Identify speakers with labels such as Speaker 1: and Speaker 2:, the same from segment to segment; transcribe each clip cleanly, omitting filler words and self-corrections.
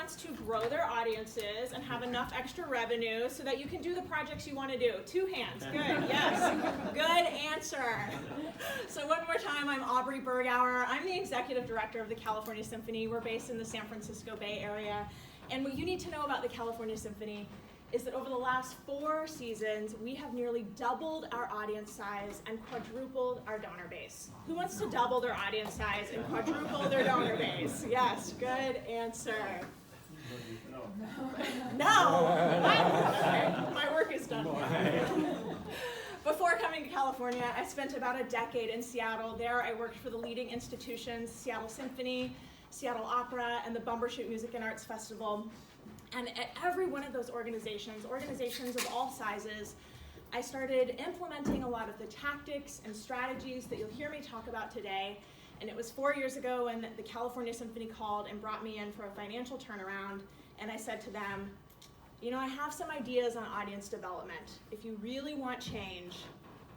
Speaker 1: wants to grow their audiences and have enough extra revenue so that you can do the projects you want to do? 2 hands. Good. Yes. Good answer. So one more time, I'm Aubrey Bergauer. I'm the executive director of the California Symphony. We're based in the San Francisco Bay Area. And what you need to know about the California Symphony is that over the last 4 seasons, we have nearly doubled our audience size and quadrupled our donor base. Who wants to double their audience size and quadruple their donor base? Yes, good answer. No. Okay, my work is done. Before coming to California, I spent about a decade in Seattle. There I worked for the leading institutions, Seattle Symphony, Seattle Opera, and the Bumbershoot Music and Arts Festival. And at every one of those organizations of all sizes, I started implementing a lot of the tactics and strategies that you'll hear me talk about today. And it was 4 years ago when the California Symphony called and brought me in for a financial turnaround. And I said to them, you know, I have some ideas on audience development. If you really want change,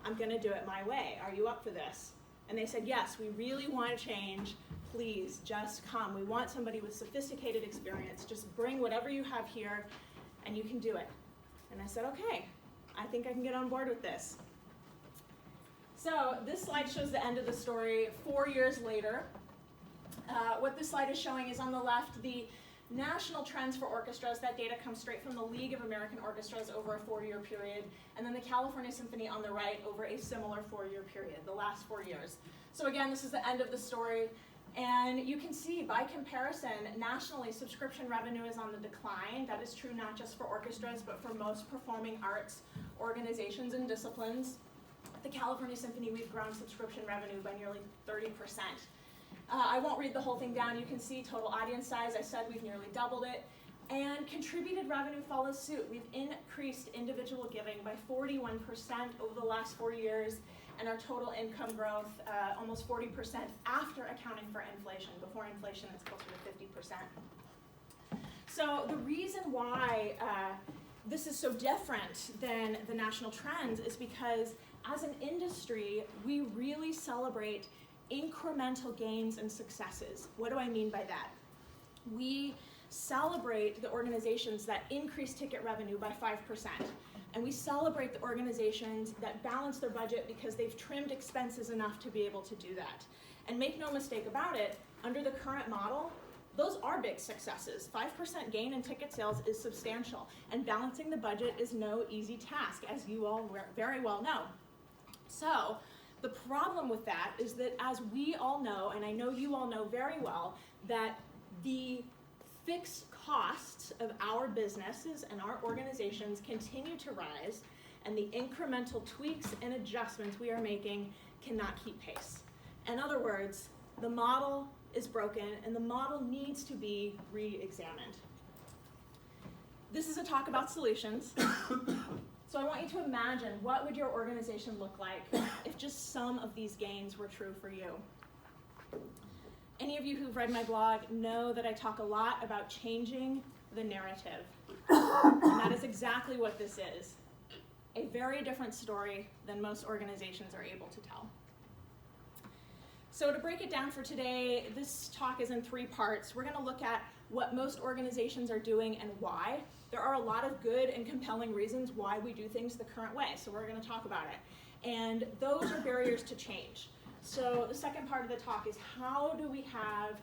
Speaker 1: I'm going to do it my way. Are you up for this? And they said, yes, we really want to change. Please, just come. We want somebody with sophisticated experience. Just bring whatever you have here, and you can do it. And I said, okay, I think I can get on board with this. So this slide shows the end of the story 4 years later. What this slide is showing is on the left the national trends for orchestras. That data comes straight from the League of American Orchestras over a 4-year period, and then the California Symphony on the right over a similar 4-year period, the last 4 years. So again, this is the end of the story, and you can see by comparison, nationally, subscription revenue is on the decline. That is true not just for orchestras, but for most performing arts organizations and disciplines. At the California Symphony, we've grown subscription revenue by nearly 30%. I won't read the whole thing down. You can see total audience size. I said we've nearly doubled it. And contributed revenue follows suit. We've increased individual giving by 41% over the last 4 years, and our total income growth almost 40% after accounting for inflation. Before inflation, it's closer to 50%. So the reason why this is so different than the national trends is because as an industry, we really celebrate incremental gains and successes. What do I mean by that? We celebrate the organizations that increase ticket revenue by 5%. And we celebrate the organizations that balance their budget because they've trimmed expenses enough to be able to do that. And make no mistake about it, under the current model, those are big successes. 5% gain in ticket sales is substantial. And balancing the budget is no easy task, as you all very well know. So, the problem with that is that as we all know, and I know you all know very well, that the fixed costs of our businesses and our organizations continue to rise, and the incremental tweaks and adjustments we are making cannot keep pace. In other words, the model is broken and the model needs to be re-examined. This is a talk about solutions. So I want you to imagine what would your organization look like if just some of these gains were true for you. Any of you who've read my blog know that I talk a lot about changing the narrative. And that is exactly what this is. A very different story than most organizations are able to tell. So to break it down for today, this talk is in 3 parts. We're going to look at what most organizations are doing and why. There are a lot of good and compelling reasons why we do things the current way, so we're going to talk about it. And those are barriers to change. So the second part of the talk is how do we have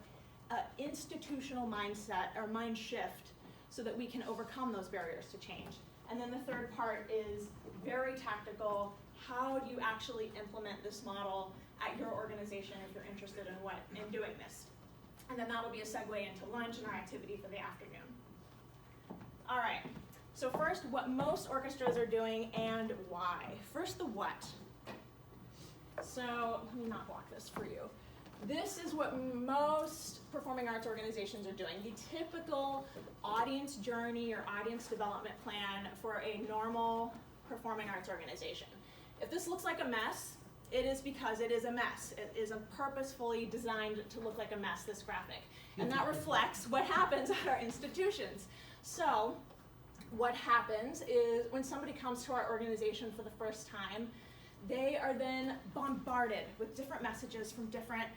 Speaker 1: an institutional mindset or mind shift so that we can overcome those barriers to change. And then the third part is very tactical. How do you actually implement this model at your organization if you're interested in doing this? And then that'll be a segue into lunch and our activity for the afternoon. All right, so first, what most orchestras are doing and why. First, the what. So let me not block this for you. This is what most performing arts organizations are doing. The typical audience journey or audience development plan for a normal performing arts organization. If this looks like a mess, it is because it is a mess. It is purposefully designed to look like a mess, this graphic. And that reflects what happens at our institutions. So what happens is when somebody comes to our organization for the first time, they are then bombarded with different messages from different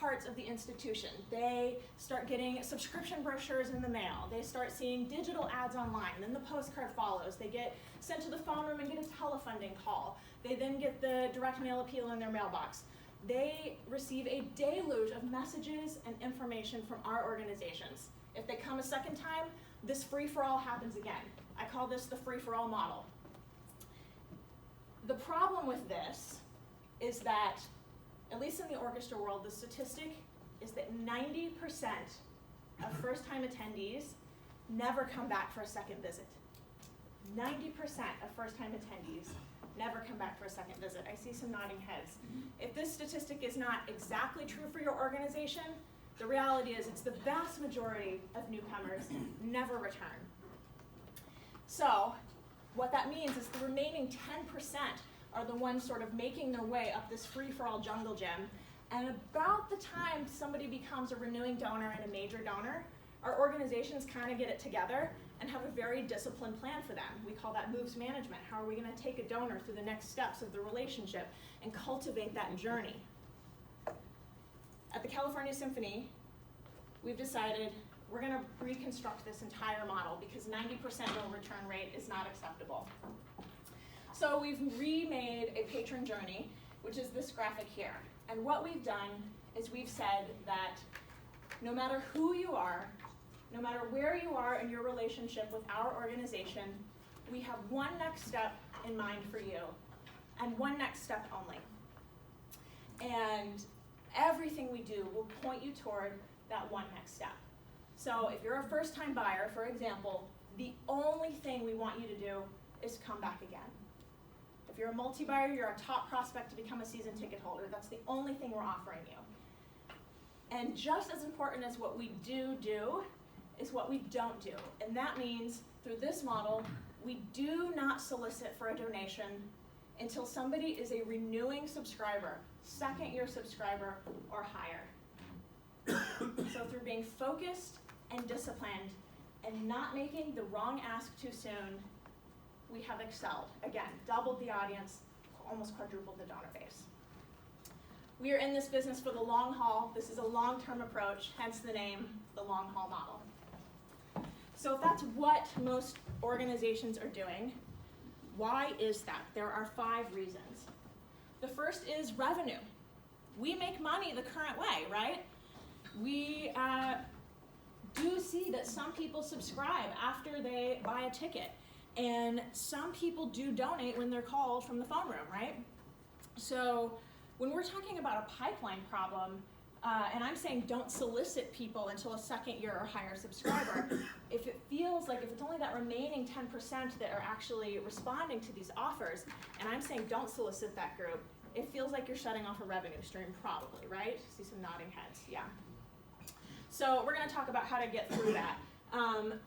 Speaker 1: parts of the institution. They start getting subscription brochures in the mail. They start seeing digital ads online. Then the postcard follows. They get sent to the phone room and get a telefunding call. They then get the direct mail appeal in their mailbox. They receive a deluge of messages and information from our organizations. If they come a second time, this free-for-all happens again. I call this the free-for-all model. The problem with this is that, at least in the orchestra world, the statistic is that 90% of first-time attendees never come back for a second visit. 90% of first-time attendees never come back for a second visit. I see some nodding heads. If this statistic is not exactly true for your organization, the reality is it's the vast majority of newcomers never return. So what that means is the remaining 10% are the ones sort of making their way up this free-for-all jungle gym. And about the time somebody becomes a renewing donor and a major donor, our organizations kind of get it together and have a very disciplined plan for them. We call that moves management. How are we going to take a donor through the next steps of the relationship and cultivate that journey? At the California Symphony, we've decided we're going to reconstruct this entire model because 90% no return rate is not acceptable. So we've remade a patron journey, which is this graphic here. And what we've done is we've said that no matter who you are, no matter where you are in your relationship with our organization, we have one next step in mind for you, and one next step only. And everything we do will point you toward that one next step. So if you're a first-time buyer, for example, the only thing we want you to do is come back again. If you're a multi-buyer, you're a top prospect to become a season ticket holder. That's the only thing we're offering you. And just as important as what we do is what we don't do. And that means through this model, we do not solicit for a donation until somebody is a renewing subscriber, second-year subscriber or higher. So through being focused and disciplined and not making the wrong ask too soon, we have excelled. Again, doubled the audience, almost quadrupled the donor base. We are in this business for the long haul. This is a long-term approach, hence the name, the long haul model. So if that's what most organizations are doing, why is that? There are 5 reasons. The first is revenue. We make money the current way, right? We do see that some people subscribe after they buy a ticket, and some people do donate when they're called from the phone room, right? So when we're talking about a pipeline problem, and I'm saying don't solicit people until a second-year or higher subscriber, if it feels like, if it's only that remaining 10% that are actually responding to these offers, and I'm saying don't solicit that group, it feels like you're shutting off a revenue stream probably, right? See some nodding heads, yeah. So we're going to talk about how to get through that.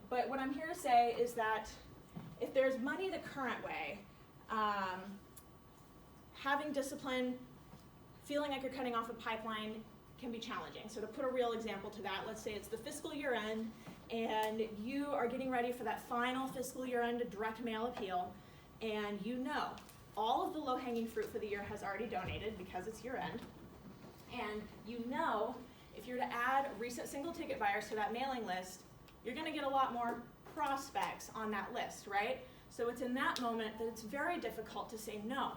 Speaker 1: But what I'm here to say is that if there's money the current way, having discipline, feeling like you're cutting off a pipeline can be challenging. So to put a real example to that, let's say it's the fiscal year end and you are getting ready for that final fiscal year end direct mail appeal, and you know all of the low-hanging fruit for the year has already donated because it's year end, and you know if you're to add recent single ticket buyers to that mailing list, you're going to get a lot more prospects on that list, right? So it's in that moment that it's very difficult to say no.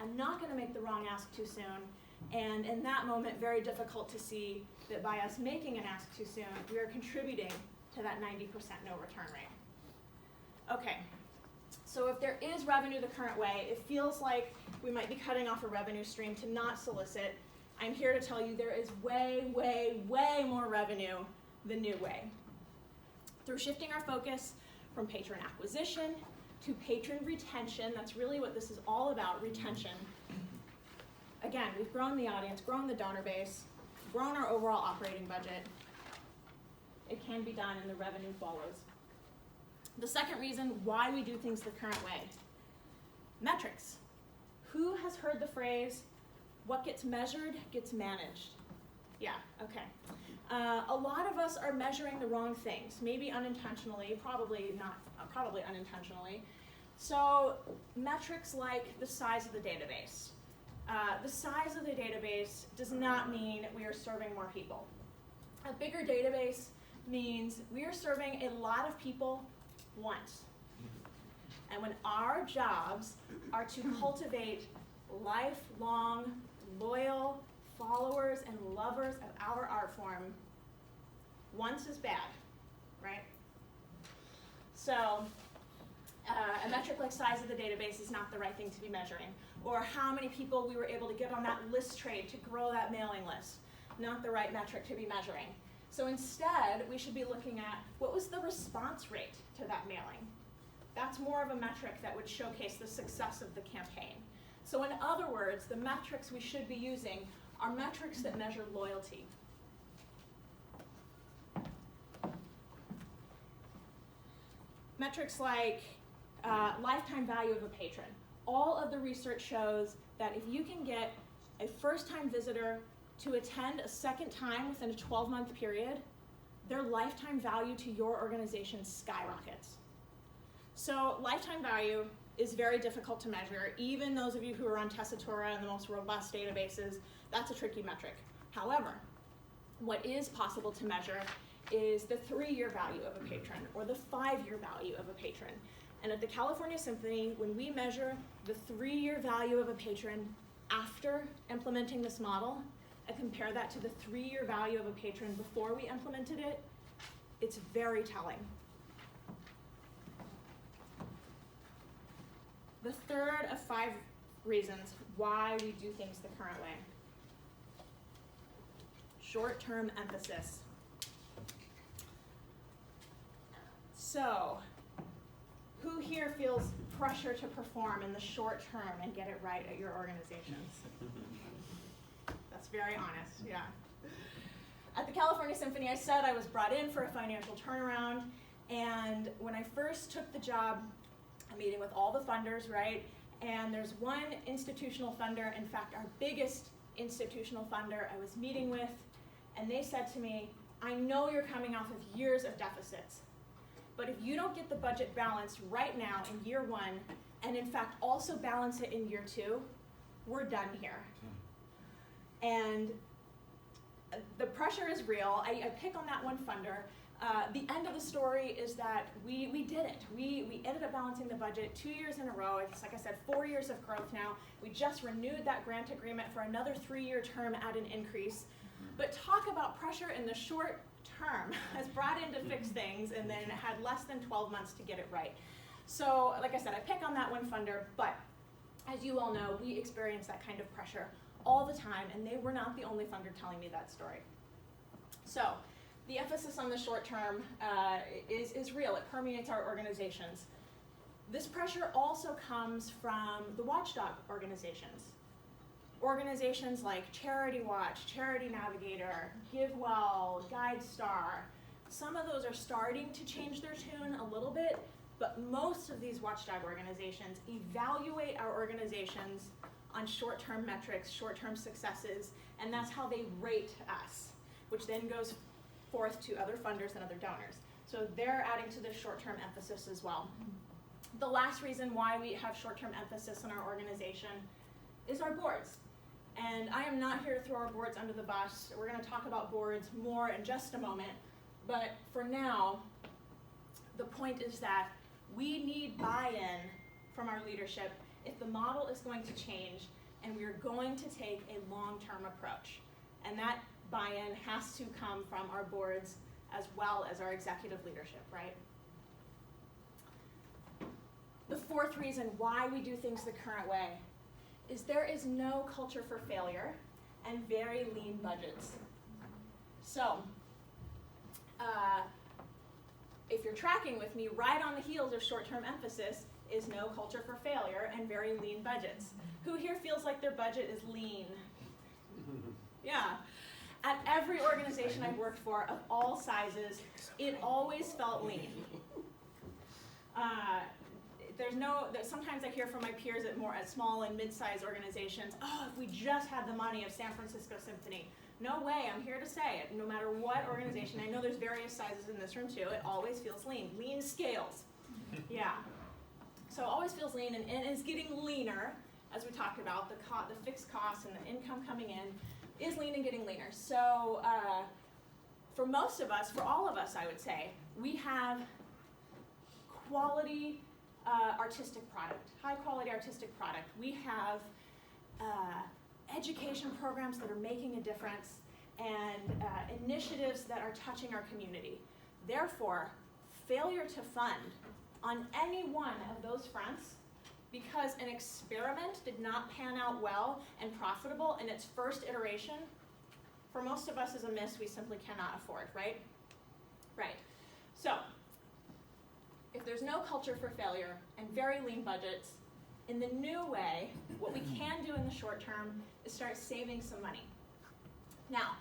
Speaker 1: I'm not going to make the wrong ask too soon, and in that moment, very difficult to see that by us making an ask too soon, we are contributing to that 90% no return rate. Okay, so if there is revenue the current way, it feels like we might be cutting off a revenue stream to not solicit. I'm here to tell you there is way, way, way more revenue the new way. Through shifting our focus from patron acquisition to patron retention, that's really what this is all about, retention. Again, we've grown the audience, grown the donor base, grown our overall operating budget. It can be done and the revenue follows. The second reason why we do things the current way, metrics. Who has heard the phrase, what gets measured gets managed? Yeah, okay. A lot of us are measuring the wrong things, maybe unintentionally, probably unintentionally. So metrics like the size of the database, The size of the database does not mean we are serving more people. A bigger database means we are serving a lot of people once. And when our jobs are to cultivate lifelong, loyal followers and lovers of our art form, once is bad, right? So a metric like size of the database is not the right thing to be measuring. Or how many people we were able to get on that list trade to grow that mailing list. Not the right metric to be measuring. So instead, we should be looking at what was the response rate to that mailing. That's more of a metric that would showcase the success of the campaign. So in other words, the metrics we should be using are metrics that measure loyalty. Metrics like lifetime value of a patron. All of the research shows that if you can get a first-time visitor to attend a second time within a 12-month period, their lifetime value to your organization skyrockets. So lifetime value is very difficult to measure. Even those of you who are on Tessitura and the most robust databases, that's a tricky metric. However, what is possible to measure is the 3-year value of a patron or the 5-year value of a patron. And at the California Symphony, when we measure the 3-year value of a patron after implementing this model and compare that to the 3-year value of a patron before we implemented it, it's very telling. The third of 5 reasons why we do things the current way. Short-term emphasis. So, who here feels pressure to perform in the short term and get it right at your organizations? That's very honest, yeah. At the California Symphony, I said I was brought in for a financial turnaround, and when I first took the job, I'm meeting with all the funders, right? And there's one institutional funder, in fact, our biggest institutional funder I was meeting with, and they said to me, I know you're coming off of years of deficits, but if you don't get the budget balanced right now in year 1, and in fact also balance it in year 2, we're done here. And the pressure is real. I pick on that one funder. The end of the story is that we did it. We ended up balancing the budget 2 years in a row. It's like I said, 4 years of growth now. We just renewed that grant agreement for another 3-year term at an increase. But talk about pressure in the short term has brought in to fix things and then had less than 12 months to get it right. So like I said, I pick on that one funder, but as you all know, we experience that kind of pressure all the time, and they were not the only funder telling me that story. So the emphasis on the short term is real. It permeates our organizations. This pressure also comes from the watchdog organizations. Organizations like Charity Watch, Charity Navigator, GiveWell, GuideStar. Some of those are starting to change their tune a little bit, but most of these watchdog organizations evaluate our organizations on short-term metrics, short-term successes, and that's how they rate us, which then goes forth to other funders and other donors. So they're adding to this short-term emphasis as well. The last reason why we have short-term emphasis in our organization is our boards. And I am not here to throw our boards under the bus. We're going to talk about boards more in just a moment. But for now, the point is that we need buy-in from our leadership if the model is going to change and we're going to take a long-term approach. And that buy-in has to come from our boards as well as our executive leadership, right? The fourth reason why we do things the current way is there is no culture for failure and very lean budgets. So, if you're tracking with me, right on the heels of short-term emphasis is no culture for failure and very lean budgets. Who here feels like their budget is lean? Yeah. At every organization I've worked for of all sizes, it always felt lean. Sometimes I hear from my peers at small and mid-sized organizations, oh, if we just had the money of San Francisco Symphony. No way, I'm here to say it. No matter what organization, I know there's various sizes in this room too, it always feels lean. Lean scales. Yeah. So it always feels lean and is getting leaner as we talked about, the fixed costs and the income coming in is lean and getting leaner. So for most of us, for all of us, I would say, we have quality artistic product, high quality artistic product. We have education programs that are making a difference and initiatives that are touching our community. Therefore, failure to fund on any one of those fronts, because an experiment did not pan out well and profitable in its first iteration, for most of us is a miss we simply cannot afford, right? Right. So, if there's no culture for failure and very lean budgets, in the new way, what we can do in the short term is start saving some money. Now,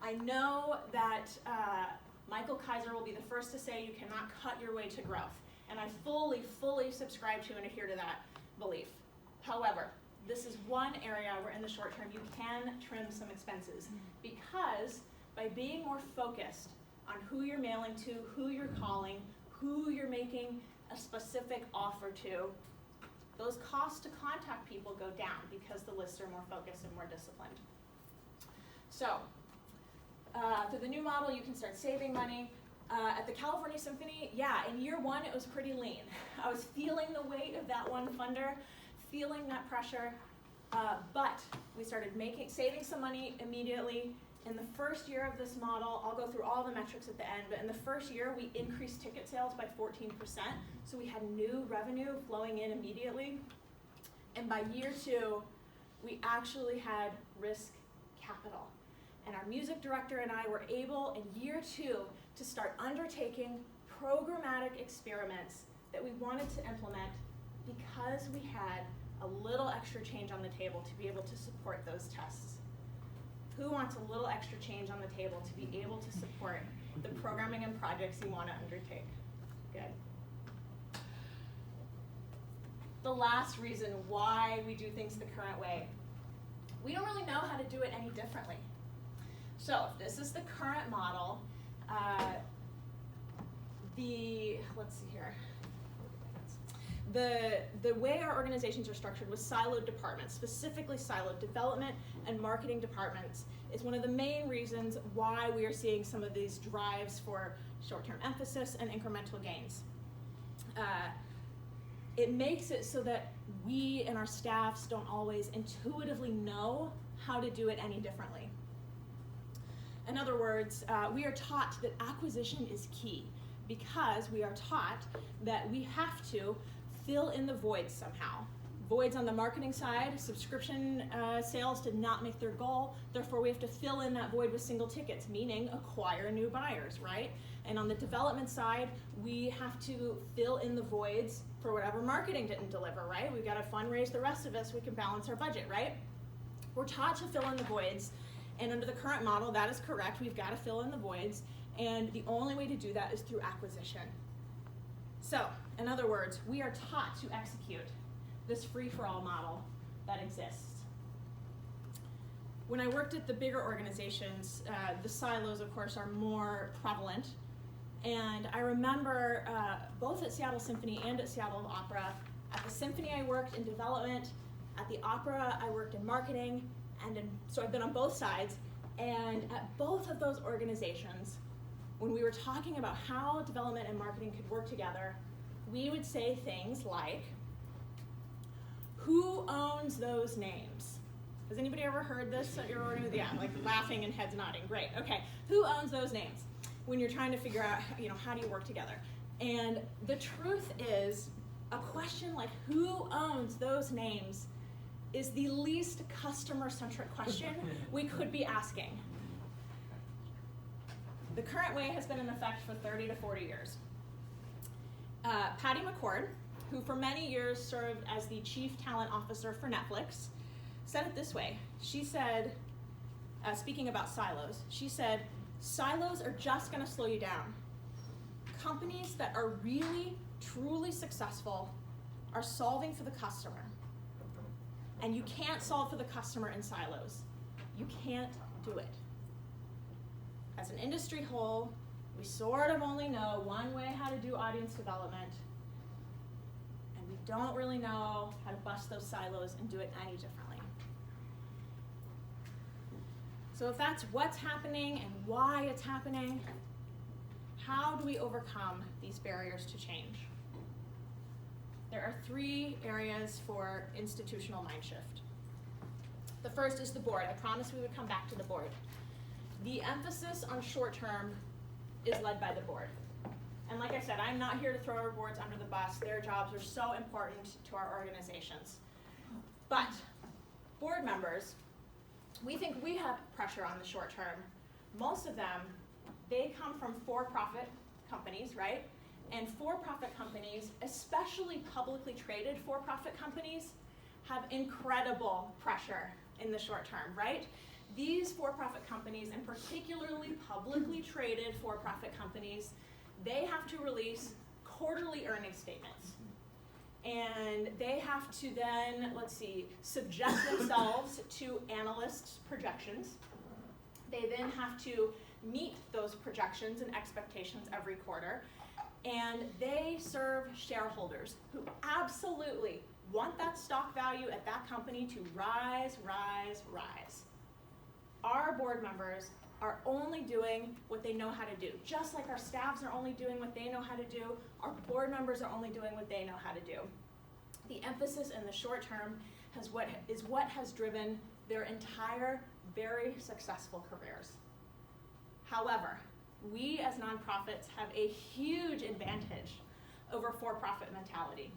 Speaker 1: I know that Michael Kaiser will be the first to say you cannot cut your way to growth, and I fully subscribe to and adhere to that belief. However, this is one area where in the short term you can trim some expenses, because by being more focused on who you're mailing to, who you're calling, who you're making a specific offer to, those costs to contact people go down because the lists are more focused and more disciplined. So, through the new model, you can start saving money. At the California Symphony, yeah, in year one, it was pretty lean. I was feeling the weight of that one funder, feeling that pressure, but we started saving some money immediately. In the first year of this model, I'll go through all the metrics at the end, but in the first year, we increased ticket sales by 14%, so we had new revenue flowing in immediately. And by year two, we actually had risk capital. And our music director and I were able, in year two, to start undertaking programmatic experiments that we wanted to implement because we had a little extra change on the table to be able to support those tests. Who wants a little extra change on the table to be able to support the programming and projects you want to undertake? Good. The last reason why we do things the current way, we don't really know how to do it any differently. So if this is the current model, let's see here. The way our organizations are structured with siloed departments, specifically siloed development and marketing departments, is one of the main reasons why we are seeing some of these drives for short-term emphasis and incremental gains. It makes it so that we and our staffs don't always intuitively know how to do it any differently. In other words, we are taught that acquisition is key because we are taught that we have to fill in the voids somehow. Voids on the marketing side, subscription sales did not make their goal, therefore we have to fill in that void with single tickets, meaning acquire new buyers, right? And on the development side, we have to fill in the voids for whatever marketing didn't deliver, right? We've got to fundraise the rest of us, we can balance our budget, right? We're taught to fill in the voids, and under the current model, that is correct, we've got to fill in the voids, and the only way to do that is through acquisition. So, in other words, we are taught to execute this free-for-all model that exists. When I worked at the bigger organizations, the silos, of course, are more prevalent. And I remember both at Seattle Symphony and at Seattle Opera, at the Symphony I worked in development, at the Opera I worked in marketing, so I've been on both sides. And at both of those organizations, when we were talking about how development and marketing could work together, we would say things like, who owns those names? Has anybody ever heard this at your organization? Yeah, like laughing and heads nodding, great, okay. Who owns those names? When you're trying to figure out, how do you work together? And the truth is, a question like who owns those names is the least customer-centric question we could be asking. The current way has been in effect for 30 to 40 years. Patty McCord, who for many years served as the chief talent officer for Netflix, said it this way. She said, speaking about silos, she said, silos are just going to slow you down. Companies that are really, truly successful are solving for the customer. And you can't solve for the customer in silos. You can't do it. As an industry whole, we sort of only know one way how to do audience development, and we don't really know how to bust those silos and do it any differently. So if that's what's happening and why it's happening, how do we overcome these barriers to change? There are 3 areas for institutional mind shift. The first is the board. I promised we would come back to the board. The emphasis on short term is led by the board. And like I said, I'm not here to throw our boards under the bus. Their jobs are so important to our organizations. But board members, we think we have pressure on the short term. Most of them, they come from for-profit companies, right? And for-profit companies, especially publicly traded for-profit companies, have incredible pressure in the short term, right? These for-profit companies, and particularly publicly traded for-profit companies, they have to release quarterly earnings statements. And they have to then, subject themselves to analysts' projections. They then have to meet those projections and expectations every quarter. And they serve shareholders who absolutely want that stock value at that company to rise, rise, rise. Our board members are only doing what they know how to do. Just like our staffs are only doing what they know how to do, our board members are only doing what they know how to do. The emphasis in the short term is what has driven their entire, very successful careers. However, we as nonprofits have a huge advantage over for-profit mentality.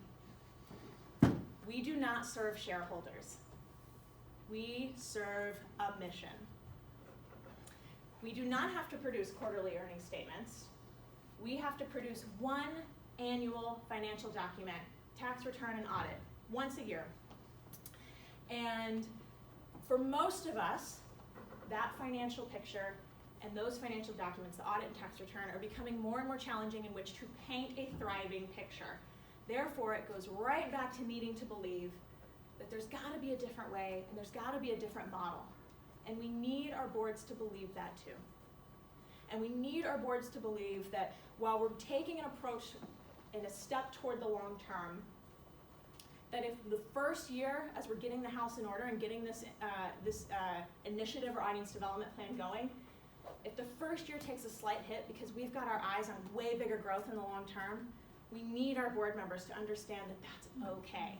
Speaker 1: We do not serve shareholders. We serve a mission. We do not have to produce quarterly earnings statements. We have to produce one annual financial document, tax return and audit, once a year. And for most of us, that financial picture and those financial documents, the audit and tax return, are becoming more and more challenging in which to paint a thriving picture. Therefore, it goes right back to needing to believe that there's got to be a different way and there's got to be a different model. And we need our boards to believe that too. And we need our boards to believe that while we're taking an approach and a step toward the long term, that if the first year, as we're getting the house in order and getting this initiative or audience development plan going, if the first year takes a slight hit because we've got our eyes on way bigger growth in the long term, we need our board members to understand that that's okay.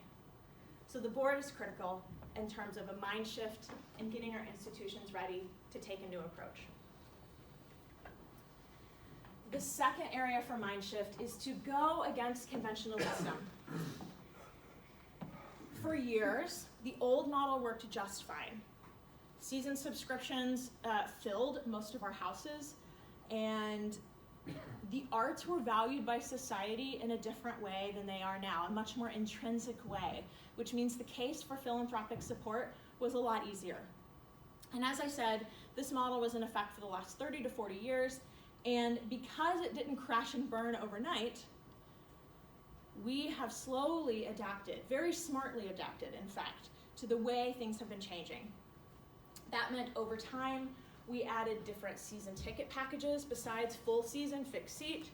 Speaker 1: So the board is critical in terms of a mind shift and getting our institutions ready to take a new approach. The second area for mind shift is to go against conventional wisdom. For years, the old model worked just fine. Season subscriptions filled most of our houses, and the arts were valued by society in a different way than they are now, a much more intrinsic way, which means the case for philanthropic support was a lot easier. And as I said, this model was in effect for the last 30 to 40 years, and because it didn't crash and burn overnight, we have slowly adapted, very smartly adapted, in fact, to the way things have been changing. That meant over time, we added different season ticket packages besides full season fixed seat.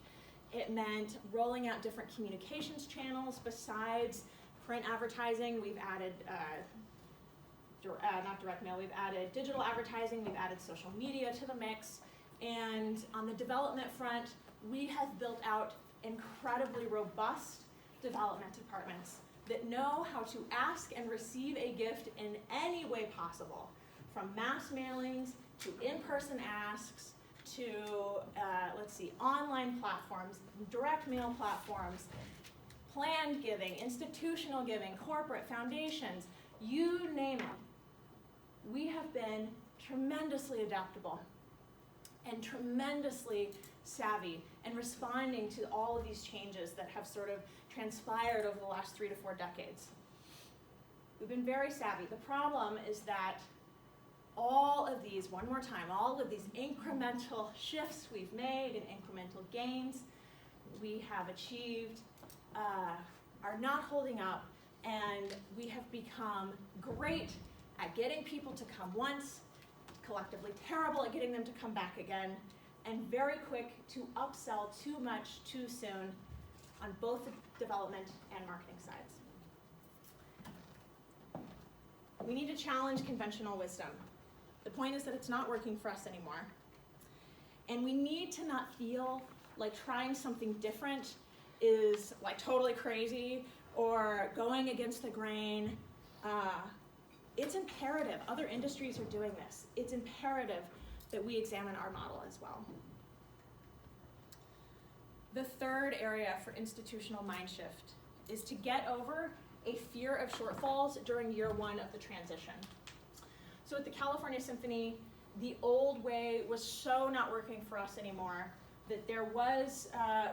Speaker 1: It meant rolling out different communications channels besides print advertising. We've added, not direct mail, we've added digital advertising, we've added social media to the mix. And on the development front, we have built out incredibly robust development departments that know how to ask and receive a gift in any way possible, from mass mailings to in-person asks to, online platforms, direct mail platforms, planned giving, institutional giving, corporate foundations, you name it. We have been tremendously adaptable and tremendously savvy in responding to all of these changes that have sort of transpired over the last 3 to 4 decades. We've been very savvy. The problem is that all of these incremental shifts we've made and incremental gains we have achieved are not holding up, and we have become great at getting people to come once, collectively terrible at getting them to come back again, and very quick to upsell too much too soon on both the development and marketing sides. We need to challenge conventional wisdom. The point is that it's not working for us anymore. And we need to not feel like trying something different is like totally crazy or going against the grain. It's imperative. Other industries are doing this. It's imperative that we examine our model as well. The third area for institutional mind shift is to get over a fear of shortfalls during year one of the transition. So at the California Symphony, the old way was so not working for us anymore that there was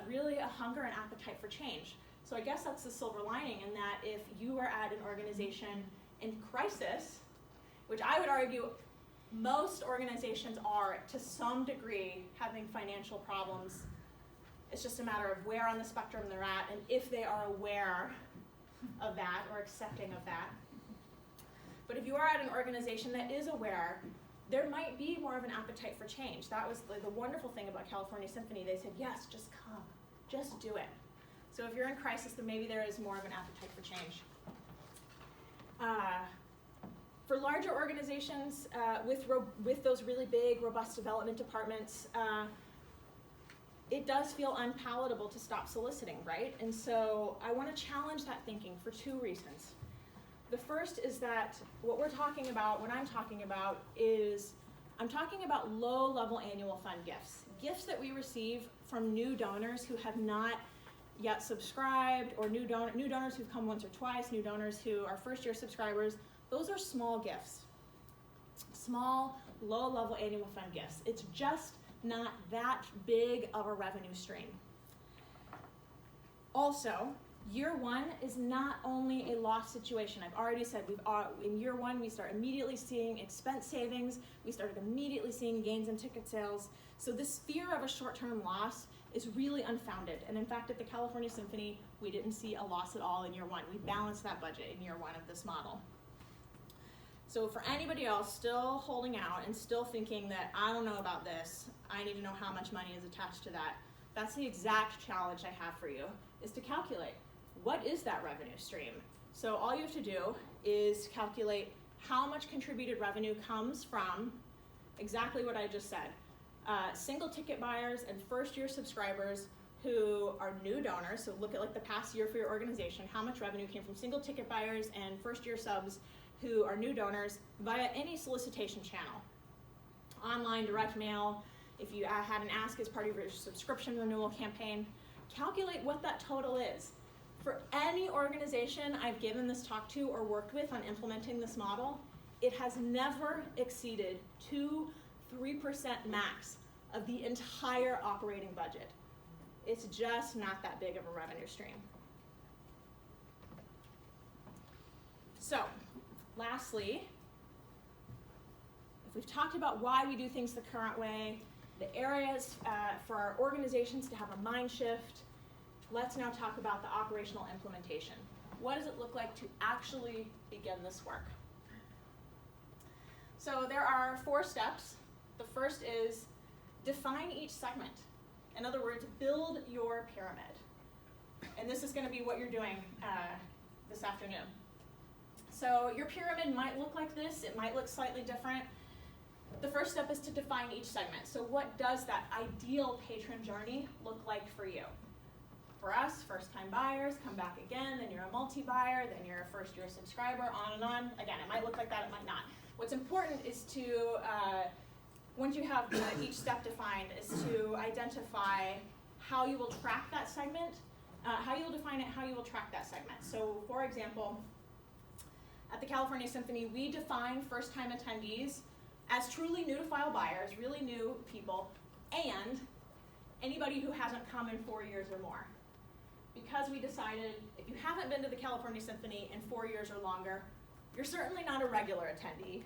Speaker 1: really a hunger and appetite for change. So I guess that's the silver lining, in that if you are at an organization in crisis, which I would argue most organizations are to some degree having financial problems, it's just a matter of where on the spectrum they're at and if they are aware of that or accepting of that. But if you are at an organization that is aware, there might be more of an appetite for change. That was the wonderful thing about California Symphony. They said, yes, just come, just do it. So if you're in crisis, then maybe there is more of an appetite for change. For larger organizations with those really big, robust development departments, it does feel unpalatable to stop soliciting, right? And so I want to challenge that thinking for two reasons. The first is that what I'm talking about is, I'm talking about low-level annual fund gifts. Gifts that we receive from new donors who have not yet subscribed, or new donors who've come once or twice, new donors who are first-year subscribers. Those are small gifts. Small, low-level annual fund gifts. It's just not that big of a revenue stream. Also, year one is not only a loss situation. I've already said in year one we start immediately seeing expense savings. We started immediately seeing gains in ticket sales. So this fear of a short-term loss is really unfounded. And in fact, at the California Symphony, we didn't see a loss at all in year one. We balanced that budget in year one of this model. So for anybody else still holding out and still thinking that, I don't know about this, I need to know how much money is attached to that, that's the exact challenge I have for you, is to calculate, what is that revenue stream? So all you have to do is calculate how much contributed revenue comes from exactly what I just said. Single ticket buyers and first-year subscribers who are new donors, so look at like the past year for your organization, how much revenue came from single ticket buyers and first-year subs who are new donors via any solicitation channel. Online, direct mail, if you had an ask as part of your subscription renewal campaign, calculate what that total is. For any organization I've given this talk to or worked with on implementing this model, it has never exceeded 2-3% max of the entire operating budget. It's just not that big of a revenue stream. So, lastly, if we've talked about why we do things the current way, the areas for our organizations to have a mind shift, let's now talk about the operational implementation. What does it look like to actually begin this work? So there are 4 steps. The first is define each segment. In other words, build your pyramid. And this is going to be what you're doing this afternoon. So your pyramid might look like this. It might look slightly different. The first step is to define each segment. So what does that ideal patron journey look like for you? For us, first-time buyers, come back again, then you're a multi-buyer, then you're a first-year subscriber, on and on. Again, it might look like that, it might not. What's important is to, once you have each step defined, is to identify how you will track that segment, how you will define it, how you will track that segment. So, for example, at the California Symphony, we define first-time attendees as truly new to file buyers, really new people, and anybody who hasn't come in 4 years or more. Because we decided if you haven't been to the California Symphony in 4 years or longer, you're certainly not a regular attendee.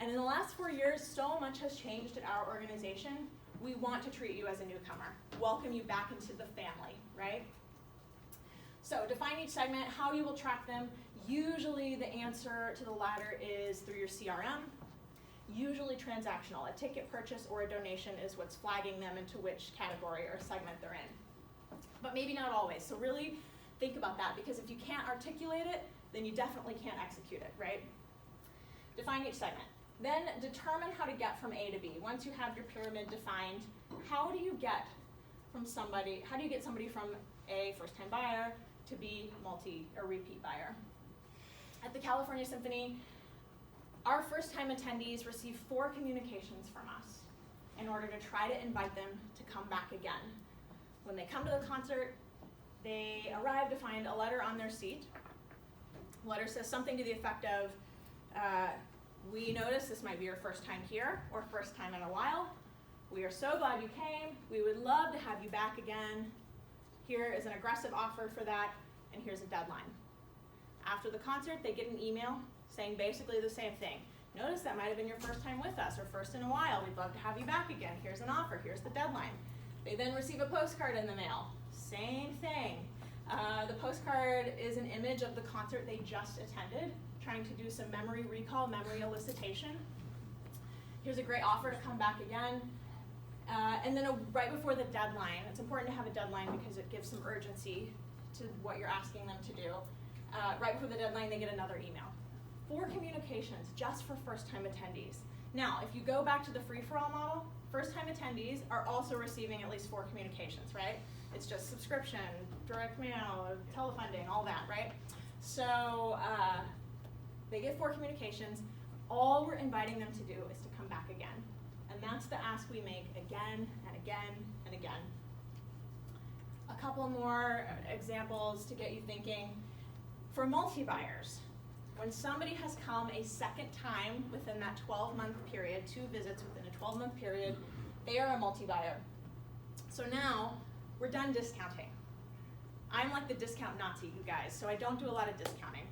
Speaker 1: And in the last 4 years, so much has changed at our organization. We want to treat you as a newcomer, welcome you back into the family, right? So define each segment, how you will track them. Usually the answer to the latter is through your CRM. Usually transactional. A ticket purchase or a donation is what's flagging them into which category or segment they're in. But maybe not always. So really think about that, because if you can't articulate it, then you definitely can't execute it, right? Define each segment. Then determine how to get from A to B. Once you have your pyramid defined, how do you get somebody from A, first-time buyer, to B, multi or repeat buyer? At the California Symphony, our first-time attendees receive 4 communications from us in order to try to invite them to come back again. When they come to the concert, they arrive to find a letter on their seat. The letter says something to the effect of, we noticed this might be your first time here or first time in a while. We are so glad you came. We would love to have you back again. Here is an aggressive offer for that, and here's a deadline. After the concert, they get an email saying basically the same thing. Notice that might have been your first time with us or first in a while. We'd love to have you back again. Here's an offer. Here's the deadline. They then receive a postcard in the mail. Same thing. The postcard is an image of the concert they just attended, trying to do some memory recall, memory elicitation. Here's a great offer to come back again. And then right before the deadline, it's important to have a deadline because it gives some urgency to what you're asking them to do. Right before the deadline, they get another email. 4 communications just for first-time attendees. Now, if you go back to the free-for-all model, first-time attendees are also receiving at least 4 communications, right? It's just subscription, direct mail, telefunding, all that, right? So they get 4 communications. All we're inviting them to do is to come back again. And that's the ask we make again and again and again. A couple more examples to get you thinking. For multi-buyers, when somebody has come a second time within that 12-month period, 2 visits within a 12-month period, they are a multi-buyer. So now, we're done discounting. I'm like the discount Nazi, you guys, so I don't do a lot of discounting.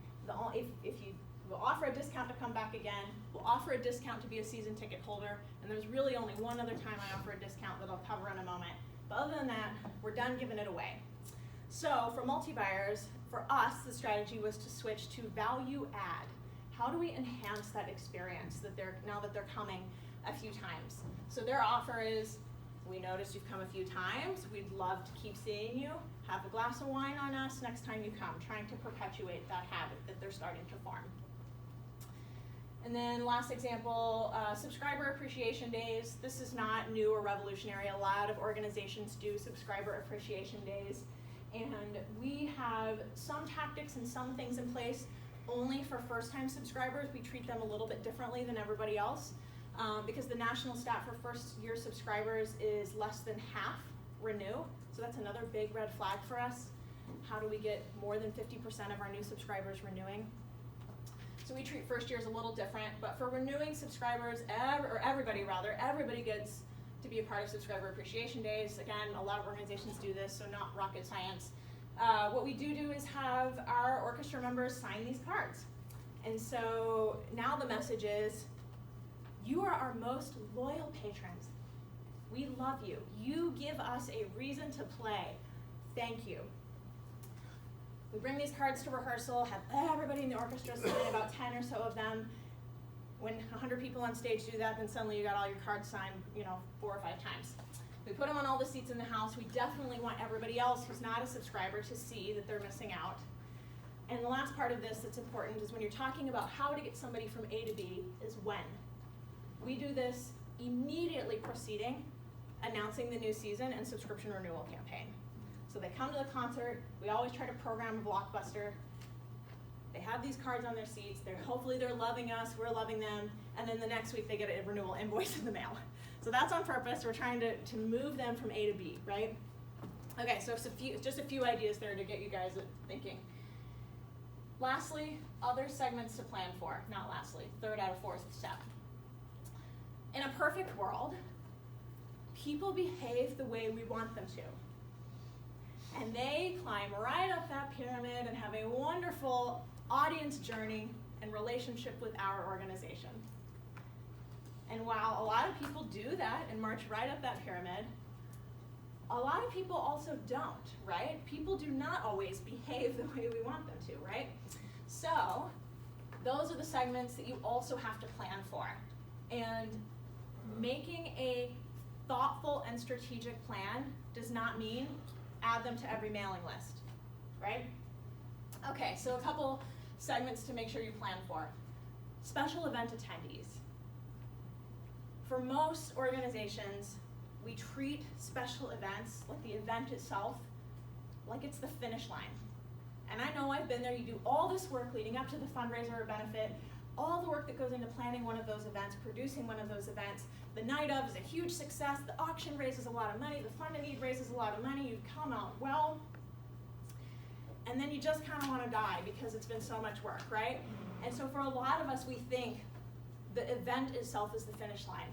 Speaker 1: If you will offer a discount to come back again, we'll offer a discount to be a season ticket holder, and there's really only one other time I offer a discount that I'll cover in a moment. But other than that, we're done giving it away. So for multi-buyers, for us, the strategy was to switch to value add. How do we enhance that experience now that they're coming a few times? So their offer is, we noticed you've come a few times. We'd love to keep seeing you. Have a glass of wine on us next time you come, trying to perpetuate that habit that they're starting to form. And then last example, subscriber appreciation days. This is not new or revolutionary. A lot of organizations do subscriber appreciation days. And we have some tactics and some things in place only for first-time subscribers. We treat them a little bit differently than everybody else because the national stat for first-year subscribers is less than half renew. So that's another big red flag for us. How do we get more than 50% of our new subscribers renewing? So we treat first years a little different, but for renewing subscribers, everybody gets to be a part of subscriber appreciation days. Again, a lot of organizations do this, so not rocket science. What we do is have our orchestra members sign these cards. And so now the message is, you are our most loyal patrons. We love you. You give us a reason to play. Thank you. We bring these cards to rehearsal, have everybody in the orchestra sign, about 10 or so of them. When 100 people on stage do that, then suddenly you got all your cards signed, 4 or 5 times. We put them on all the seats in the house. We definitely want everybody else who's not a subscriber to see that they're missing out. And the last part of this that's important is when you're talking about how to get somebody from A to B is when. We do this immediately preceding announcing the new season and subscription renewal campaign. So they come to the concert. We always try to program a blockbuster. They have these cards on their seats. Hopefully they're loving us, we're loving them, and then the next week they get a renewal invoice in the mail. So that's on purpose. We're trying to move them from A to B, right? Okay, so just a few ideas there to get you guys thinking. Lastly, other segments to plan for. Not lastly, third out of fourth step. In a perfect world, people behave the way we want them to. And they climb right up that pyramid and have a wonderful audience journey and relationship with our organization. And while a lot of people do that and march right up that pyramid, a lot of people also don't, right? People do not always behave the way we want them to, right? So those are the segments that you also have to plan for. And making a thoughtful and strategic plan does not mean add them to every mailing list, right? Okay, so a couple segments to make sure you plan for. Special event attendees. For most organizations, we treat special events, like the event itself, like it's the finish line. And I know I've been there. You do all this work leading up to the fundraiser or benefit, all the work that goes into planning one of those events, producing one of those events. The night of is a huge success. The auction raises a lot of money. The fund and need raises a lot of money. You come out well. And then you just kind of want to die because it's been so much work, right? And so for a lot of us, we think the event itself is the finish line,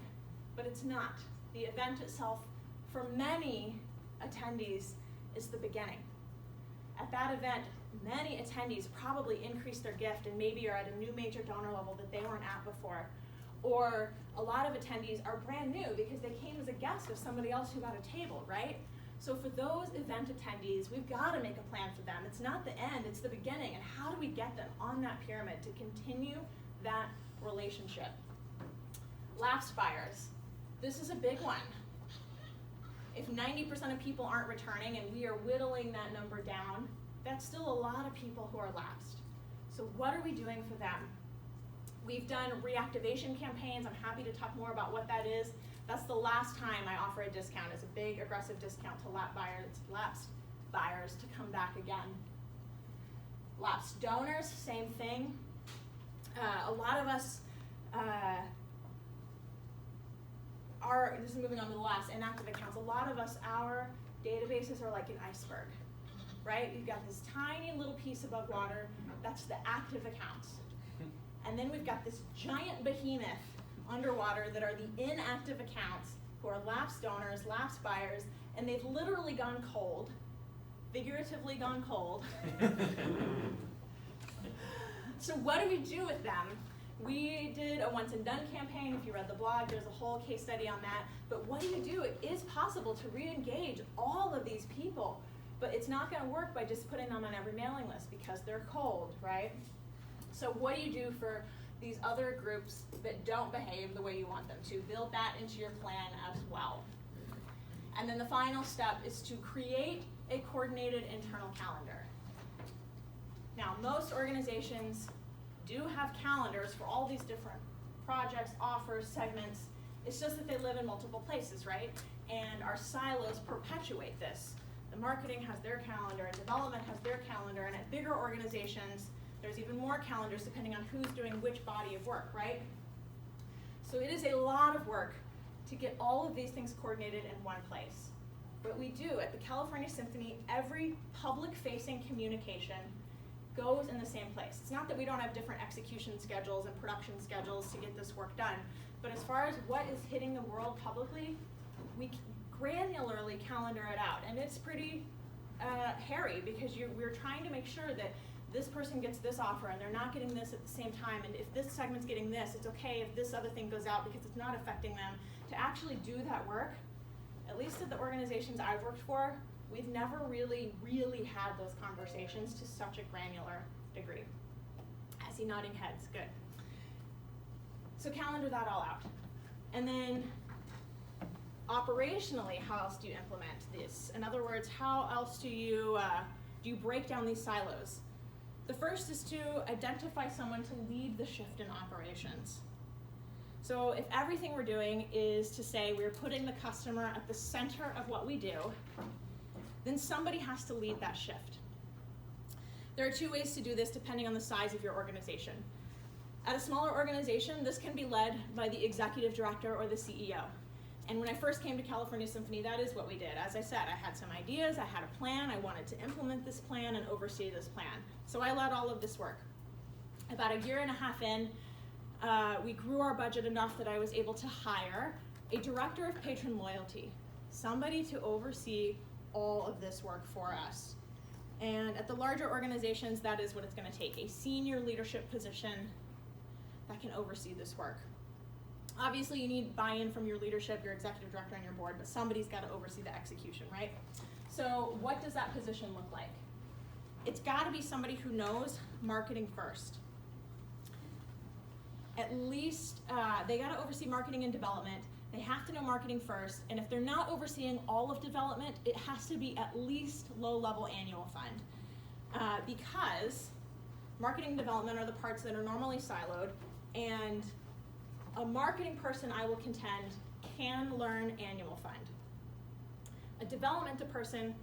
Speaker 1: but it's not. The event itself, for many attendees, is the beginning. At that event, many attendees probably increased their gift and maybe are at a new major donor level that they weren't at before. Or a lot of attendees are brand new because they came as a guest of somebody else who got a table, right? So for those event attendees, we've got to make a plan for them. It's not the end, it's the beginning. And how do we get them on that pyramid to continue that relationship? Lapsed buyers. This is a big one. If 90% of people aren't returning and we are whittling that number down, that's still a lot of people who are lapsed. So what are we doing for them? We've done reactivation campaigns. I'm happy to talk more about what that is. That's the last time I offer a discount. It's a big, aggressive discount to lapsed buyers to come back again. Lapsed donors, same thing. A lot of us this is moving on to the last, inactive accounts. A lot of us, our databases are like an iceberg, right? You've got this tiny little piece above water, that's the active accounts. And then we've got this giant behemoth underwater that are the inactive accounts who are lapsed donors, lapsed buyers, and they've literally gone cold, figuratively gone cold. So what do we do with them? We did a once and done campaign. If you read the blog, there's a whole case study on that. But what do you do? It is possible to re-engage all of these people, but it's not going to work by just putting them on every mailing list because they're cold, right? So what do you do for these other groups that don't behave the way you want them to? Build that into your plan as well. And then the final step is to create a coordinated internal calendar. Now, most organizations do have calendars for all these different projects, offers, segments. It's just that they live in multiple places, right? And our silos perpetuate this. The marketing has their calendar, and development has their calendar, and at bigger organizations, there's even more calendars depending on who's doing which body of work, right? So it is a lot of work to get all of these things coordinated in one place. But we do, at the California Symphony, every public-facing communication goes in the same place. It's not that we don't have different execution schedules and production schedules to get this work done, but as far as what is hitting the world publicly, we granularly calendar it out, and it's pretty hairy because we're trying to make sure that this person gets this offer and they're not getting this at the same time, and if this segment's getting this, it's okay if this other thing goes out because it's not affecting them. To actually do that work, at least at the organizations I've worked for, we've never really had those conversations to such a granular degree. I see nodding heads, good. So calendar that all out. And then operationally, how else do you implement this? In other words, how else do you break down these silos? The first is to identify someone to lead the shift in operations. So if everything we're doing is to say we're putting the customer at the center of what we do, then somebody has to lead that shift. There are two ways to do this depending on the size of your organization. At a smaller organization, this can be led by the executive director or the CEO. And when I first came to California Symphony, that is what we did. As I said, I had some ideas, I had a plan, I wanted to implement this plan and oversee this plan. So I led all of this work. About a year and a half in, we grew our budget enough that I was able to hire a director of patron loyalty, somebody to oversee all of this work for us. And at the larger organizations, that is what it's going to take, a senior leadership position that can oversee this work. Obviously, you need buy-in from your leadership, your executive director, and your board, but somebody's got to oversee the execution, right? So what does that position look like? It's got to be somebody who knows marketing first. At least, they got to oversee marketing and development. They have to know marketing first, and if they're not overseeing all of development, it has to be at least low-level annual fund. Because marketing and development are the parts that are normally siloed, And a marketing person, I will contend, can learn annual fund. A development person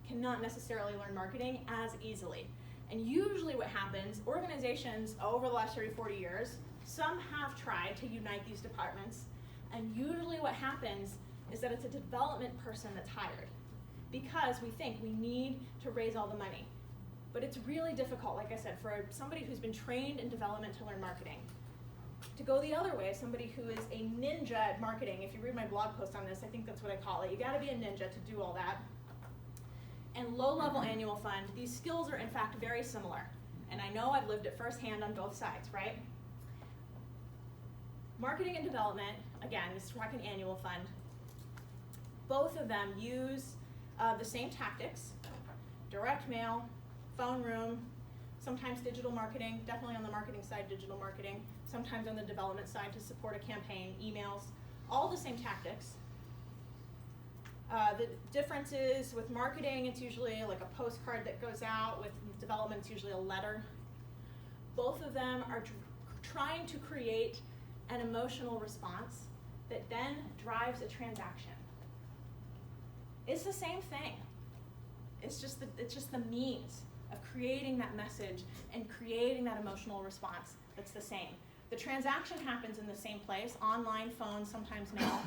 Speaker 1: cannot necessarily learn marketing as easily. And usually what happens, organizations over the last 30, 40 years, some have tried to unite these departments, and usually what happens is that it's a development person that's hired because we think we need to raise all the money. But it's really difficult, like I said, for somebody who's been trained in development to learn marketing. To go the other way, somebody who is a ninja at marketing, if you read my blog post on this, I think that's what I call it. You gotta be a ninja to do all that. And low-level annual fund, these skills are in fact very similar. And I know I've lived it firsthand on both sides, right? Marketing and development, again, this is talking annual fund. Both of them use the same tactics: direct mail, phone room, sometimes digital marketing, definitely on the marketing side, digital marketing, sometimes on the development side to support a campaign, emails, all the same tactics. The difference is with marketing, it's usually like a postcard that goes out. With development, it's usually a letter. Both of them are trying to create an emotional response that then drives a transaction. It's the same thing. It's just the means of creating that message and creating that emotional response that's the same. The transaction happens in the same place: online, phone, sometimes mail.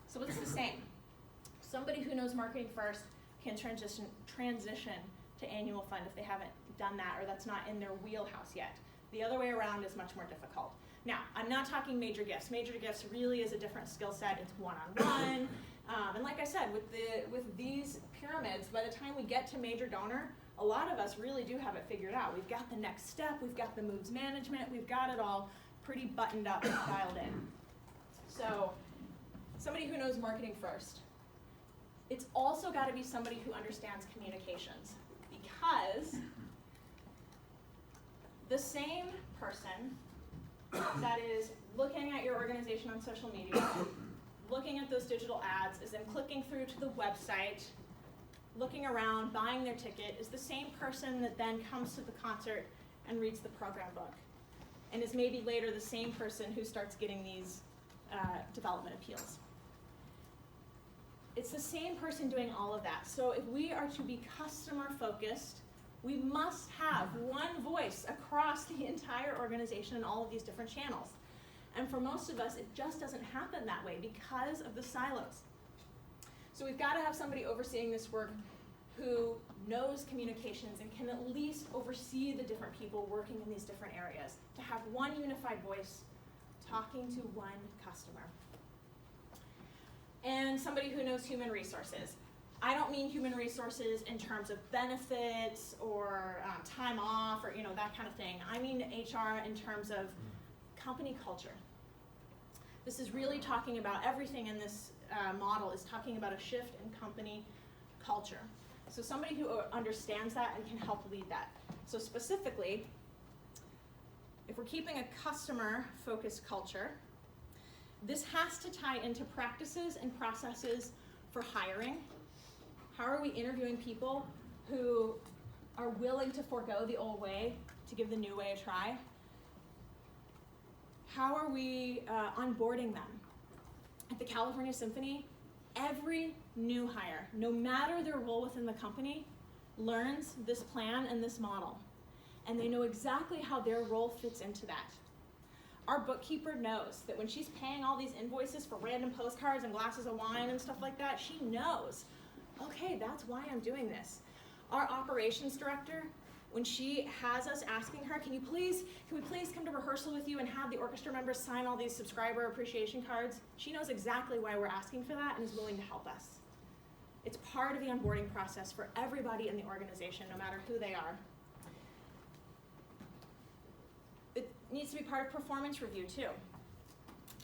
Speaker 1: So it's the same. Somebody who knows marketing first can transition to annual fund if they haven't done that or that's not in their wheelhouse yet. The other way around is much more difficult. Now, I'm not talking major gifts. Major gifts really is a different skill set. It's one-on-one. And like I said, with these pyramids, by the time we get to major donor, a lot of us really do have it figured out. We've got the next step, we've got the moves management, we've got it all pretty buttoned up and dialed in. So, somebody who knows marketing first. It's also got to be somebody who understands communications, because the same person that is looking at your organization on social media, looking at those digital ads, is then clicking through to the website, looking around, buying their ticket, is the same person that then comes to the concert and reads the program book, and is maybe later the same person who starts getting these development appeals. It's the same person doing all of that. So if we are to be customer focused, we must have one voice across the entire organization and all of these different channels. And for most of us, it just doesn't happen that way because of the silos. So we've got to have somebody overseeing this work who knows communications and can at least oversee the different people working in these different areas, to have one unified voice talking to one customer. And somebody who knows human resources. I don't mean human resources in terms of benefits or time off or that kind of thing. I mean HR in terms of company culture. This is really talking about everything in this model is talking about a shift in company culture. So somebody who understands that and can help lead that. So specifically, if we're keeping a customer-focused culture, this has to tie into practices and processes for hiring. How are we interviewing people who are willing to forego the old way to give the new way a try? How are we onboarding them? At the California Symphony, every new hire, no matter their role within the company, learns this plan and this model. And they know exactly how their role fits into that. Our bookkeeper knows that when she's paying all these invoices for random postcards and glasses of wine and stuff like that, she knows, okay, that's why I'm doing this. Our operations director, when she has us asking her, can we please come to rehearsal with you and have the orchestra members sign all these subscriber appreciation cards? She knows exactly why we're asking for that and is willing to help us. It's part of the onboarding process for everybody in the organization, no matter who they are. It needs to be part of performance review too.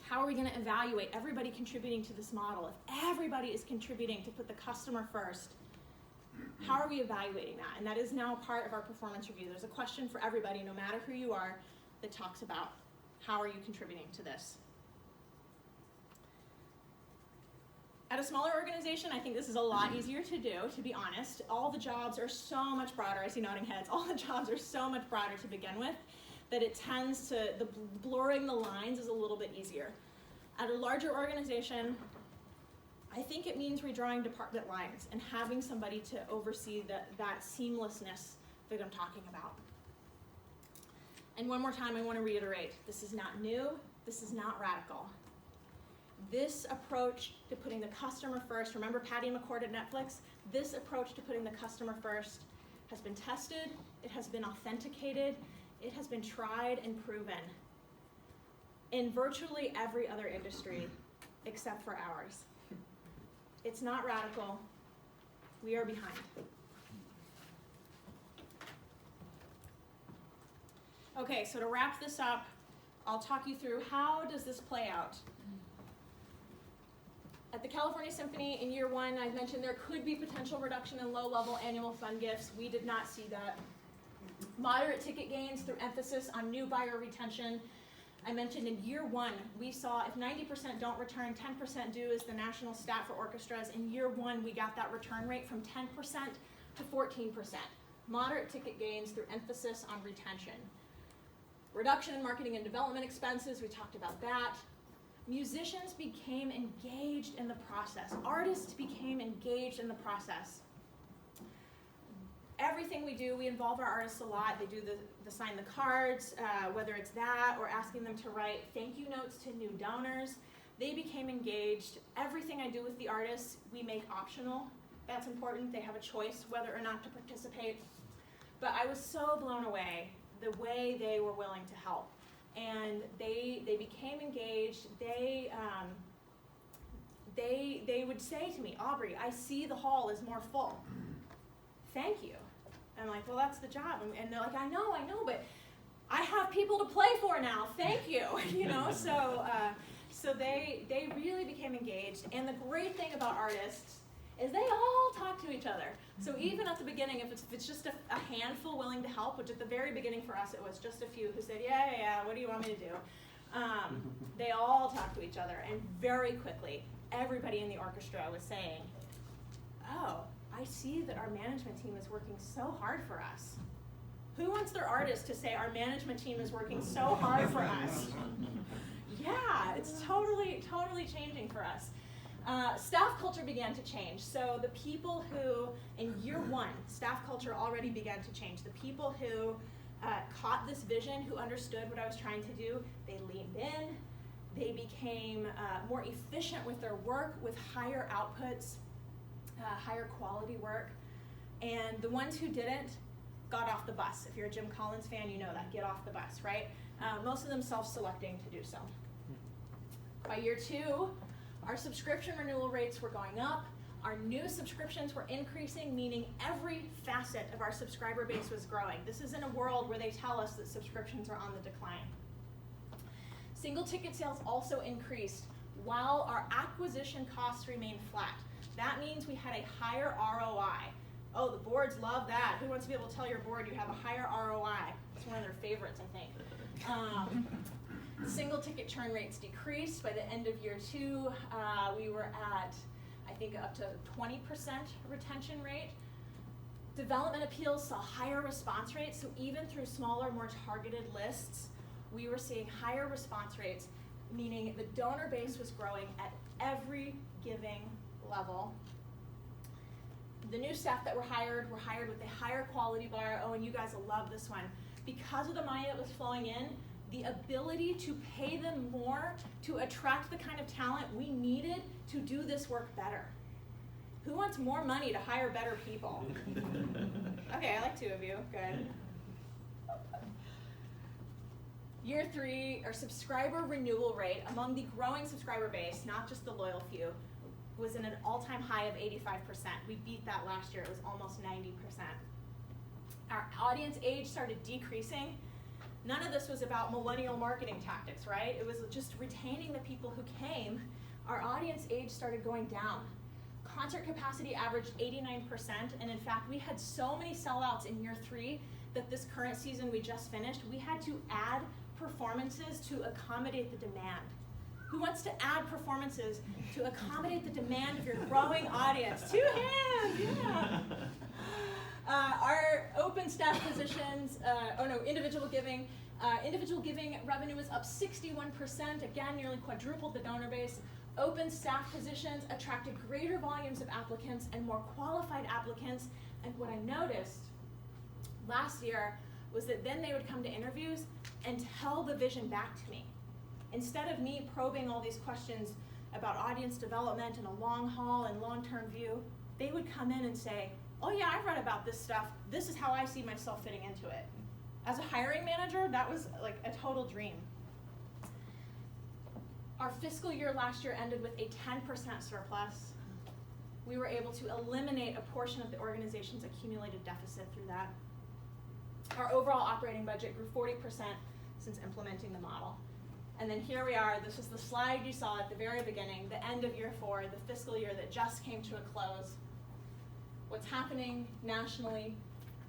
Speaker 1: How are we going to evaluate everybody contributing to this model? If everybody is contributing to put the customer first, how are we evaluating that? And that is now part of our performance review. There's a question for everybody, no matter who you are, that talks about how are you contributing to this. At a smaller organization, I think this is a lot easier to do, to be honest. All the jobs are so much broader. I see nodding heads. All the jobs are so much broader to begin with that it tends to, the blurring the lines is a little bit easier. At a larger organization, I think it means redrawing department lines and having somebody to oversee that seamlessness that I'm talking about. And one more time, I want to reiterate, this is not new, this is not radical. This approach to putting the customer first, remember Patty McCord at Netflix? This approach to putting the customer first has been tested, it has been authenticated, it has been tried and proven in virtually every other industry except for ours. It's not radical, we are behind. Okay, so to wrap this up, I'll talk you through how does this play out. At the California Symphony in year one, I mentioned there could be potential reduction in low-level annual fund gifts. We did not see that. Moderate ticket gains through emphasis on new buyer retention. I mentioned in year one, we saw if 90% don't return, 10% do is the national stat for orchestras. In year one, we got that return rate from 10% to 14%. Moderate ticket gains through emphasis on retention. Reduction in marketing and development expenses, we talked about that. Musicians became engaged in the process. Artists became engaged in the process. Everything we do, we involve our artists a lot. They do the sign the cards, whether it's that or asking them to write thank you notes to new donors. They became engaged. Everything I do with the artists, we make optional. That's important. They have a choice whether or not to participate. But I was so blown away the way they were willing to help. And they became engaged. They would say to me, Aubrey, I see the hall is more full. Thank you. I'm like, well, that's the job. And they're like, I know, but I have people to play for now. Thank you. So they really became engaged. And the great thing about artists is they all talk to each other. So even at the beginning, if it's just a handful willing to help, which at the very beginning for us, it was just a few who said, yeah, what do you want me to do? They all talk to each other. And very quickly, everybody in the orchestra was saying, oh, I see that our management team is working so hard for us. Who wants their artist to say our management team is working so hard for us? Yeah, it's totally changing for us. Staff culture began to change. So the people who, in year one, staff culture already began to change. The people who caught this vision, who understood what I was trying to do, they leaned in. They became more efficient with their work, with higher outputs, higher quality work. And the ones who didn't got off the bus. If you're a Jim Collins fan, you know that. Get off the bus, right? Most of them self-selecting to do so. By year two, our subscription renewal rates were going up. Our new subscriptions were increasing, meaning every facet of our subscriber base was growing. This is in a world where they tell us that subscriptions are on the decline. Single ticket sales also increased while our acquisition costs remained flat. That means we had a higher ROI. Oh, the boards love that. Who wants to be able to tell your board you have a higher ROI? It's one of their favorites, I think. Single ticket churn rates decreased. By the end of year two, we were at, I think, up to 20% retention rate. Development appeals saw higher response rates, so even through smaller, more targeted lists, we were seeing higher response rates, meaning the donor base was growing at every giving level. The new staff that were hired with a higher quality bar. Oh, and you guys will love this one. Because of the money that was flowing in, the ability to pay them more to attract the kind of talent we needed to do this work better. Who wants more money to hire better people? Okay, I like two of you. Good. Year three, our subscriber renewal rate among the growing subscriber base, not just the loyal few, was in an all-time high of 85%. We beat that last year. It was almost 90%. Our audience age started decreasing. None of this was about millennial marketing tactics, right? It was just retaining the people who came. Our audience age started going down. Concert capacity averaged 89%, and in fact, we had so many sellouts in year three that this current season we just finished, we had to add performances to accommodate the demand. Who wants to add performances to accommodate the demand of your growing audience? Two hands, yeah. Our open staff positions, individual giving, Individual giving revenue was up 61%, again, nearly quadrupled the donor base. Open staff positions attracted greater volumes of applicants and more qualified applicants. And what I noticed last year was that then they would come to interviews and tell the vision back to me. Instead of me probing all these questions about audience development and a long haul and long-term view, they would come in and say, oh yeah, I've read about this stuff. This is how I see myself fitting into it. As a hiring manager, that was like a total dream. Our fiscal year last year ended with a 10% surplus. We were able to eliminate a portion of the organization's accumulated deficit through that. Our overall operating budget grew 40% since implementing the model. And then here we are, this is the slide you saw at the very beginning, the end of year 4, the fiscal year that just came to a close. What's happening nationally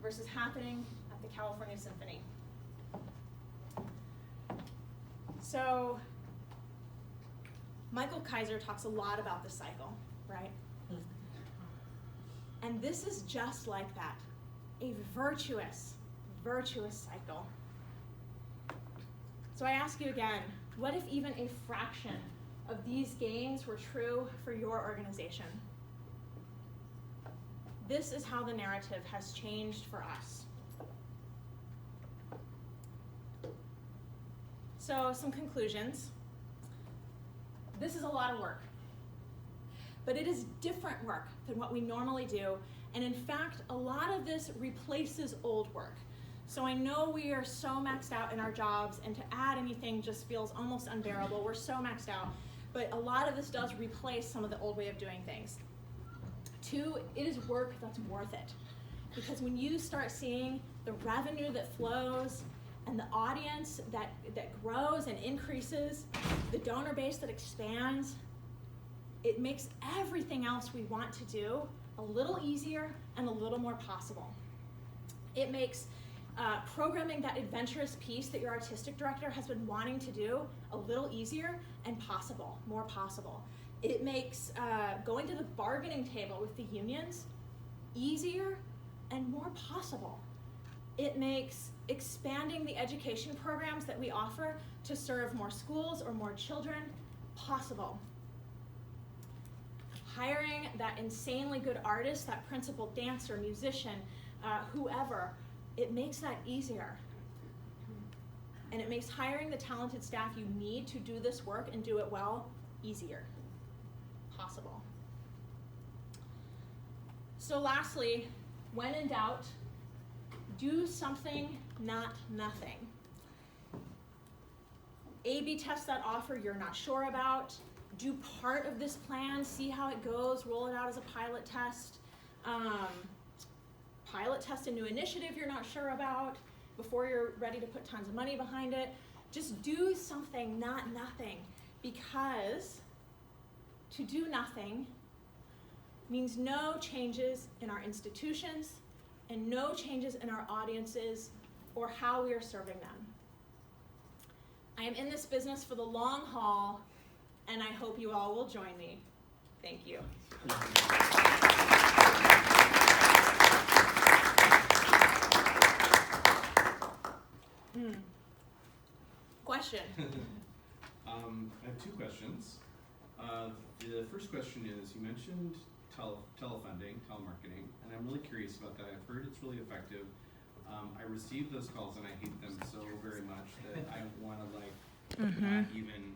Speaker 1: versus happening at the California Symphony. So, Michael Kaiser talks a lot about the cycle, right? And this is just like that, a virtuous cycle. So I ask you again, what if even a fraction of these gains were true for your organization? This is how the narrative has changed for us. So some conclusions. This is a lot of work, but it is different work than what we normally do. And in fact, a lot of this replaces old work. So I know we are so maxed out in our jobs, and to add anything just feels almost unbearable. We're so maxed out. But a lot of this does replace some of the old way of doing things. 2, it is work that's worth it. Because when you start seeing the revenue that flows and the audience that grows and increases, the donor base that expands, it makes everything else we want to do a little easier and a little more possible. It makes programming that adventurous piece that your artistic director has been wanting to do a little easier and possible, more possible. It makes going to the bargaining table with the unions easier and more possible. It makes expanding the education programs that we offer to serve more schools or more children possible. Hiring that insanely good artist, that principal dancer, musician, whoever, it makes that easier. And it makes hiring the talented staff you need to do this work and do it well easier, possible. So lastly, when in doubt, do something, not nothing. A/B test that offer you're not sure about. Do part of this plan, see how it goes, roll it out as a pilot test. Pilot test a new initiative you're not sure about before you're ready to put tons of money behind it. Just do something, not nothing, because to do nothing means no changes in our institutions and no changes in our audiences or how we are serving them. I am in this business for the long haul, and I hope you all will join me. Thank you. Question?
Speaker 2: I have 2 questions. The first question is, you mentioned telefunding, telemarketing, and I'm really curious about that. I've heard it's really effective. I receive those calls and I hate them so very much that I want to not even